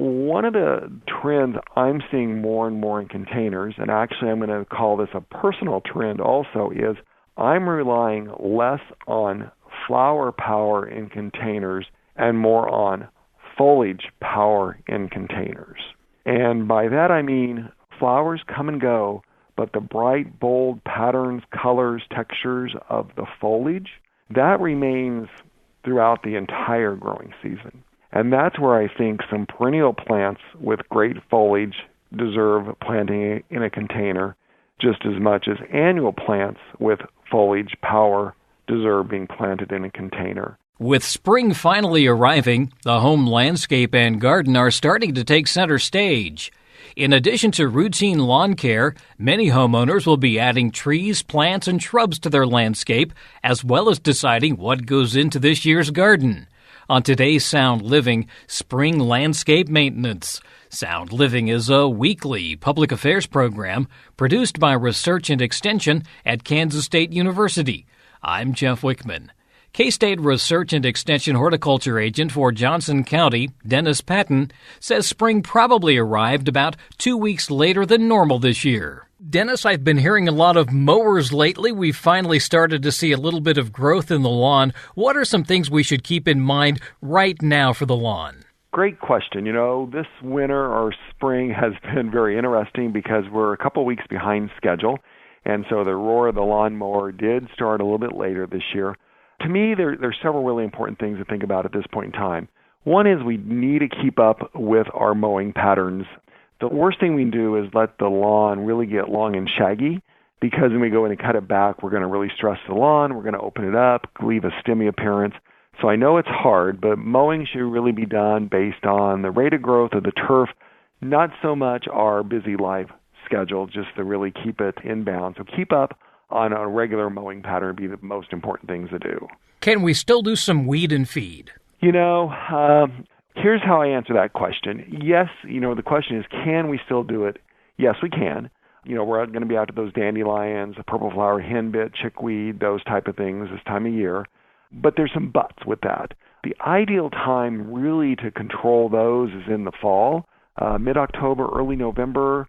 one of the trends I'm seeing more and more in containers, and actually I'm going to call this a personal trend also, is I'm relying less on flower power in containers and more on foliage power in containers. And by that I mean flowers come and go, but the bright, bold patterns, colors, textures of the foliage, that remains throughout the entire growing season. And that's where I think some perennial plants with great foliage deserve planting in a container just as much as annual plants with foliage power deserve being planted in a container. With spring finally arriving, the home landscape and garden are starting to take center stage. In addition to routine lawn care, many homeowners will be adding trees, plants, and shrubs to their landscape, as well as deciding what goes into this year's garden. On today's Sound Living, spring landscape maintenance. Sound Living is a weekly public affairs program produced by Research and Extension at Kansas State University. I'm Jeff Wichman. K-State Research and Extension horticulture agent for Johnson County, Dennis Patton, says spring probably arrived about 2 weeks later than normal this year. Dennis, I've been hearing a lot of mowers lately. We've finally started to see a little bit of growth in the lawn. What are some things we should keep in mind right now for the lawn? Great question. This winter or spring has been very interesting because we're a couple weeks behind schedule, and so the roar of the lawnmower did start a little bit later this year. To me, there's several really important things to think about at this point in time. One is we need to keep up with our mowing patterns. The worst thing we can do is let the lawn really get long and shaggy, because when we go in and cut it back, we're going to really stress the lawn, we're going to open it up, leave a stemmy appearance. So I know it's hard, but mowing should really be done based on the rate of growth of the turf, not so much our busy life schedule, just to really keep it in bounds. So keep up on a regular mowing pattern would be the most important things to do. Can we still do some weed and feed? Here's how I answer that question. Yes, the question is, can we still do it? Yes, we can. We're going to be out to those dandelions, the purple flower henbit, chickweed, those type of things this time of year. But there's some buts with that. The ideal time really to control those is in the fall, mid-October, early November.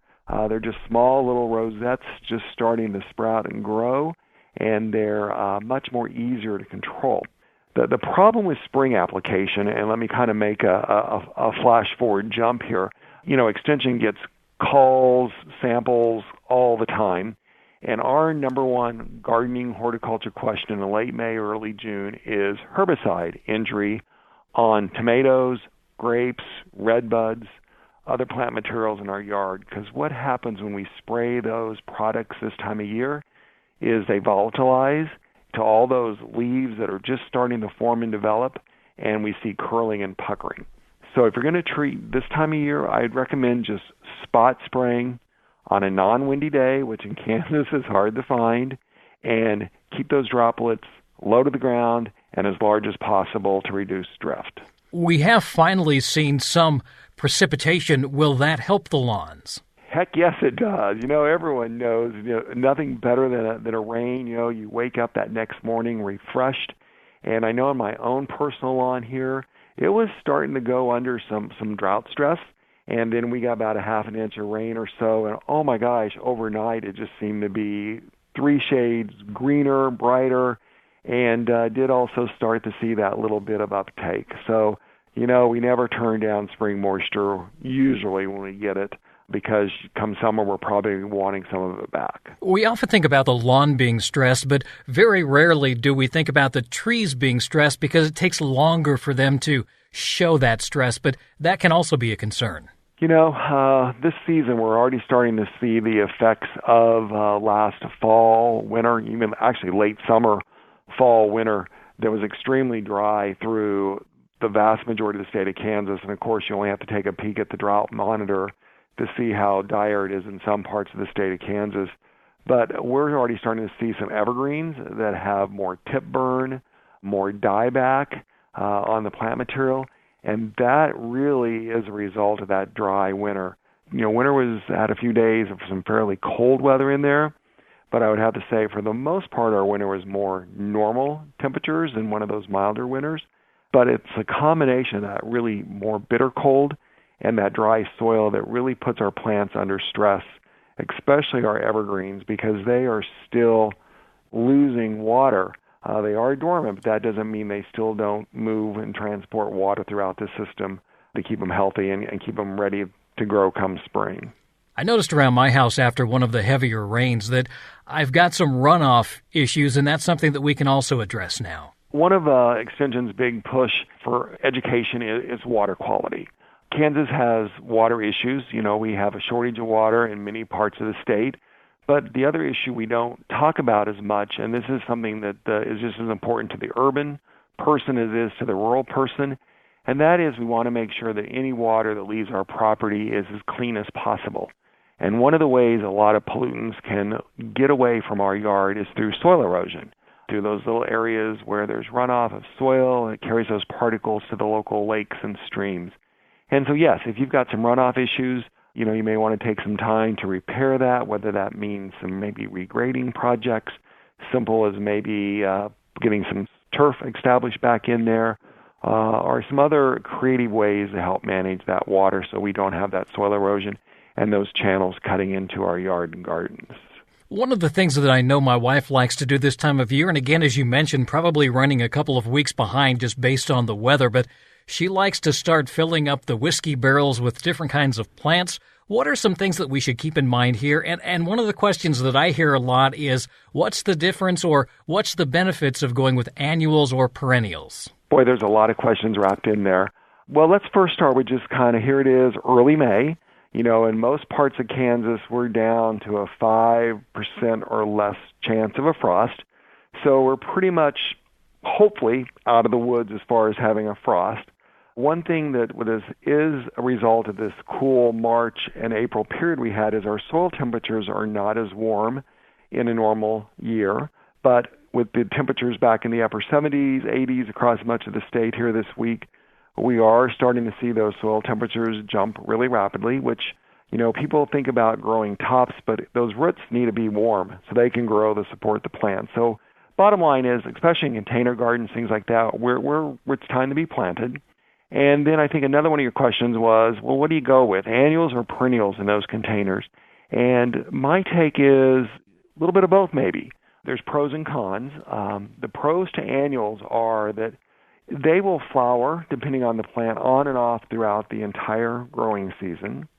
They're just small little rosettes just starting to sprout and grow, and they're much more easier to control. The problem with spring application, and let me kind of make a flash forward jump here, Extension gets calls, samples all the time, and our number one gardening horticulture question in late May, early June is herbicide injury on tomatoes, grapes, red buds, other plant materials in our yard. Because what happens when we spray those products this time of year is they volatilize to all those leaves that are just starting to form and develop, and we see curling and puckering. So if you're going to treat this time of year, I'd recommend just spot spraying on a non-windy day, which in Kansas is hard to find, and keep those droplets low to the ground and as large as possible to reduce drift. We have finally seen some precipitation. Will that help the lawns? Heck yes, it does. Everyone knows nothing better than a rain. You wake up that next morning refreshed. And I know in my own personal lawn here, it was starting to go under some drought stress. And then we got about a half an inch of rain or so. And oh my gosh, overnight it just seemed to be 3 shades greener, brighter, and did also start to see that little bit of uptake. So, we never turn down spring moisture usually when we get it, because come summer, we're probably wanting some of it back. We often think about the lawn being stressed, but very rarely do we think about the trees being stressed, because it takes longer for them to show that stress, but that can also be a concern. This season we're already starting to see the effects of last fall, winter, even actually late summer, fall, winter, that was extremely dry through the vast majority of the state of Kansas. And of course, you only have to take a peek at the drought monitor to see how dire it is in some parts of the state of Kansas. But we're already starting to see some evergreens that have more tip burn, more dieback on the plant material, and that really is a result of that dry winter. Winter had a few days of some fairly cold weather in there, but I would have to say for the most part our winter was more normal temperatures than one of those milder winters. But it's a combination of that really more bitter cold and that dry soil that really puts our plants under stress, especially our evergreens, because they are still losing water. They are dormant, but that doesn't mean they still don't move and transport water throughout the system to keep them healthy and keep them ready to grow come spring. I noticed around my house after one of the heavier rains that I've got some runoff issues, and that's something that we can also address now. One of Extension's big push for education is water quality. Kansas has water issues. We have a shortage of water in many parts of the state. But the other issue we don't talk about as much, and this is something that is just as important to the urban person as it is to the rural person, and that is we want to make sure that any water that leaves our property is as clean as possible. And one of the ways a lot of pollutants can get away from our yard is through soil erosion, through those little areas where there's runoff of soil, and it carries those particles to the local lakes and streams. And so, yes, if you've got some runoff issues, you may want to take some time to repair that, whether that means some maybe regrading projects, simple as maybe getting some turf established back in there, or some other creative ways to help manage that water so we don't have that soil erosion and those channels cutting into our yard and gardens. One of the things that I know my wife likes to do this time of year, and again, as you mentioned, probably running a couple of weeks behind just based on the weather, but she likes to start filling up the whiskey barrels with different kinds of plants. What are some things that we should keep in mind here? And one of the questions that I hear a lot is, what's the difference or what's the benefits of going with annuals or perennials? Boy, there's a lot of questions wrapped in there. Well, let's first start with just here it is, early May. In most parts of Kansas, we're down to a 5% or less chance of a frost. So we're pretty much, hopefully, out of the woods as far as having a frost. One thing that is a result of this cool March and April period we had is our soil temperatures are not as warm in a normal year. But with the temperatures back in the upper 70s, 80s across much of the state here this week, we are starting to see those soil temperatures jump really rapidly, which, people think about growing tops, but those roots need to be warm so they can grow to support the plant. So bottom line is, especially in container gardens, things like that, it's time to be planted. And then I think another one of your questions was, well, what do you go with, annuals or perennials in those containers? And my take is a little bit of both maybe. There's pros and cons. The pros to annuals are that they will flower, depending on the plant, on and off throughout the entire growing season.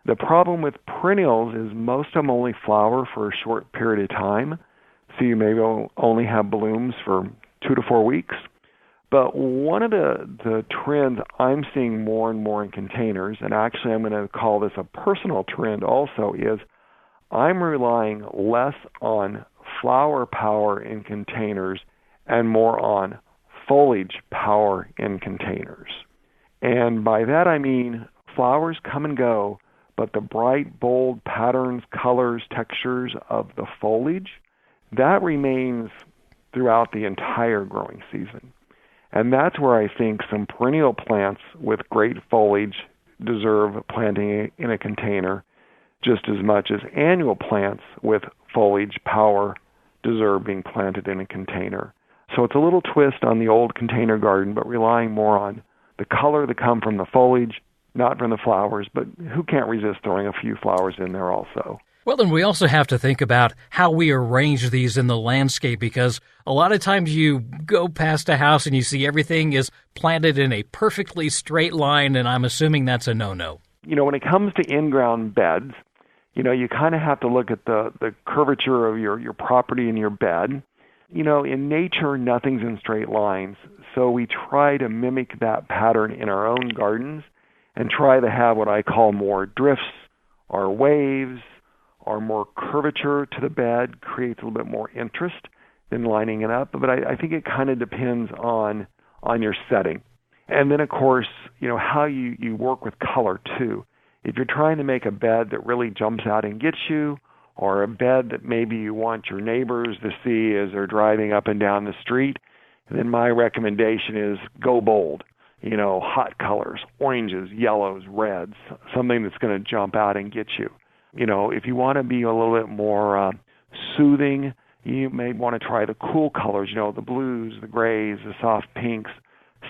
The problem with perennials is most of them only flower for a short period of time, so you may only have blooms for 2 to 4 weeks. But one of the trends I'm seeing more and more in containers, and actually I'm going to call this a personal trend also, is I'm relying less on flower power in containers and more on foliage power in containers. And by that I mean flowers come and go, but the bright, bold patterns, colors, textures of the foliage, that remains throughout the entire growing season. And that's where I think some perennial plants with great foliage deserve planting in a container just as much as annual plants with foliage power deserve being planted in a container. So it's a little twist on the old container garden, but relying more on the color that come from the foliage, not from the flowers, but who can't resist throwing a few flowers in there also? Well, then we also have to think about how we arrange these in the landscape, because a lot of times you go past a house and you see everything is planted in a perfectly straight line, and I'm assuming that's a no-no. When it comes to in-ground beds, you kind of have to look at the curvature of your property and your bed. In nature, nothing's in straight lines, so we try to mimic that pattern in our own gardens and try to have what I call more drifts or waves or more curvature to the bed, creates a little bit more interest than lining it up. But I think it kind of depends on your setting. And then, of course, how you work with color, too. If you're trying to make a bed that really jumps out and gets you, or a bed that maybe you want your neighbors to see as they're driving up and down the street, then my recommendation is go bold. Hot colors, oranges, yellows, reds, something that's going to jump out and get you. If you want to be a little bit more soothing, you may want to try the cool colors, the blues, the grays, the soft pinks,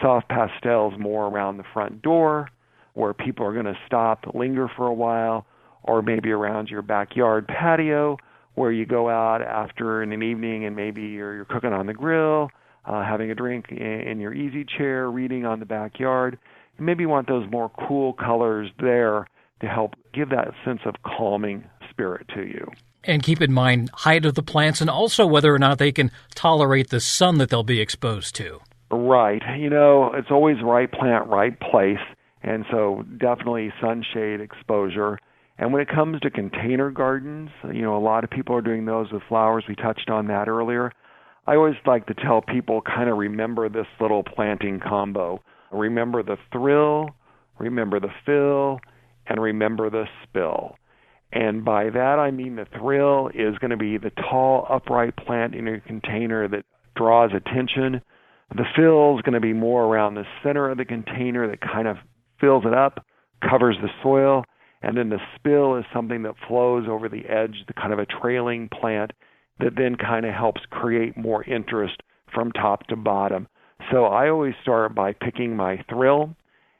soft pastels more around the front door. where people are going to stop, linger for a while, or maybe around your backyard patio where you go out after in an evening and maybe you're cooking on the grill, having a drink in your easy chair, reading on the backyard. You maybe want those more cool colors there to help give that sense of calming spirit to you. And keep in mind height of the plants and also whether or not they can tolerate the sun that they'll be exposed to. Right. It's always right plant, right place. And so definitely sunshade exposure. And when it comes to container gardens, a lot of people are doing those with flowers. We touched on that earlier. I always like to tell people kind of remember this little planting combo. Remember the thrill, remember the fill, and remember the spill. And by that I mean the thrill is going to be the tall, upright plant in your container that draws attention. The fill is going to be more around the center of the container that kind of fills it up, covers the soil. And then the spill is something that flows over the edge, the kind of a trailing plant that then kind of helps create more interest from top to bottom. So I always start by picking my thrill,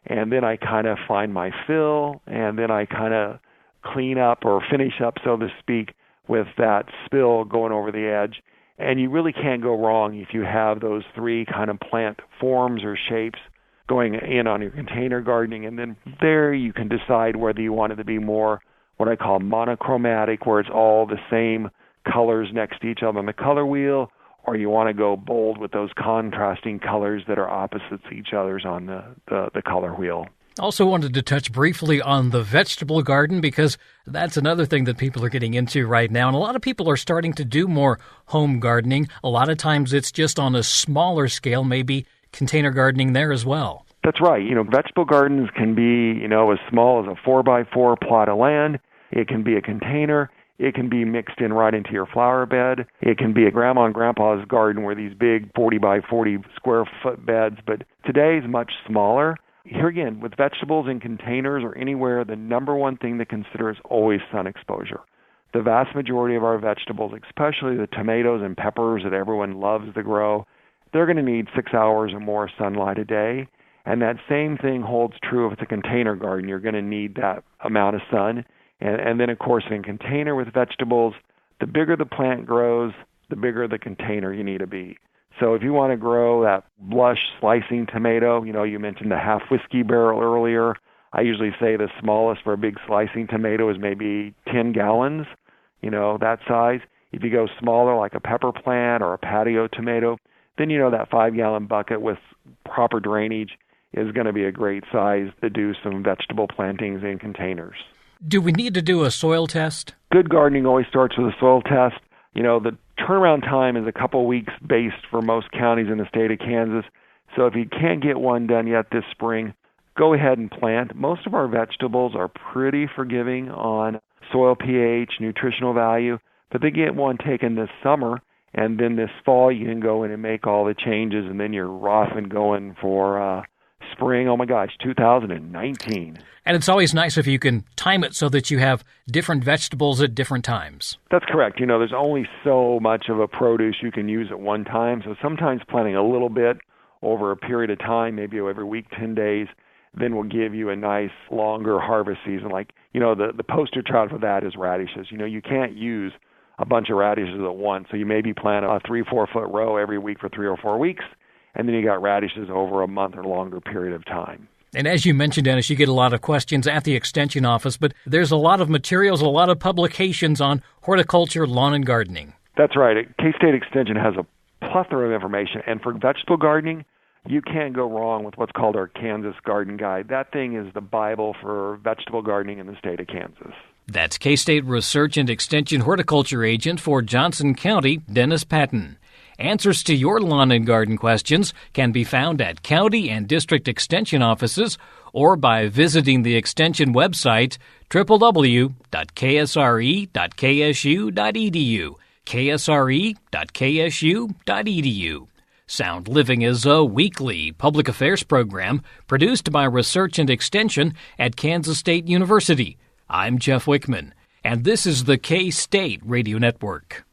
and then I kind of find my fill, and then I kind of clean up or finish up, so to speak, with that spill going over the edge. And you really can't go wrong if you have those three kind of plant forms or shapes going in on your container gardening. And then there you can decide whether you want it to be more what I call monochromatic, where it's all the same colors next to each other on the color wheel, or you want to go bold with those contrasting colors that are opposites to each other's on the color wheel. Also wanted to touch briefly on the vegetable garden because that's another thing that people are getting into right now. And a lot of people are starting to do more home gardening. A lot of times it's just on a smaller scale, maybe container gardening there as well. That's right. Vegetable gardens can be, as small as a 4x4 plot of land. It can be a container. It can be mixed in right into your flower bed. It can be a grandma and grandpa's garden where these big 40 by 40 square foot beds. But today is much smaller. Here again, with vegetables in containers or anywhere, the number one thing to consider is always sun exposure. The vast majority of our vegetables, especially the tomatoes and peppers that everyone loves to grow, they're going to need 6 hours or more sunlight a day. And that same thing holds true if it's a container garden. You're going to need that amount of sun. And then, of course, in a container with vegetables, the bigger the plant grows, the bigger the container you need to be. So if you want to grow that lush slicing tomato, you mentioned the half whiskey barrel earlier. I usually say the smallest for a big slicing tomato is maybe 10 gallons, that size. If you go smaller, like a pepper plant or a patio tomato, then that 5-gallon bucket with proper drainage is going to be a great size to do some vegetable plantings in containers. Do we need to do a soil test? Good gardening always starts with a soil test. The turnaround time is a couple weeks based for most counties in the state of Kansas. So if you can't get one done yet this spring, go ahead and plant. Most of our vegetables are pretty forgiving on soil pH, nutritional value, but they get one taken this summer, and then this fall you can go in and make all the changes, and then you're off and going for spring, 2019. And it's always nice if you can time it so that you have different vegetables at different times. That's correct. There's only so much of a produce you can use at one time. So sometimes planting a little bit over a period of time, maybe every week, 10 days, then will give you a nice longer harvest season. Like, the poster child for that is radishes. You can't use a bunch of radishes at once. So you maybe plant a 3-4 foot row every week for 3 or 4 weeks, and then you got radishes over a month or longer period of time. And as you mentioned, Dennis, you get a lot of questions at the Extension office, but there's a lot of materials, a lot of publications on horticulture, lawn and gardening. That's right. K-State Extension has a plethora of information, and for vegetable gardening, you can't go wrong with what's called our Kansas Garden Guide. That thing is the Bible for vegetable gardening in the state of Kansas. That's K-State Research and Extension Horticulture Agent for Johnson County, Dennis Patton. Answers to your lawn and garden questions can be found at county and district extension offices or by visiting the Extension website, www.ksre.ksu.edu, ksre.ksu.edu. Sound Living is a weekly public affairs program produced by Research and Extension at Kansas State University. I'm Jeff Wichman, and this is the K-State Radio Network.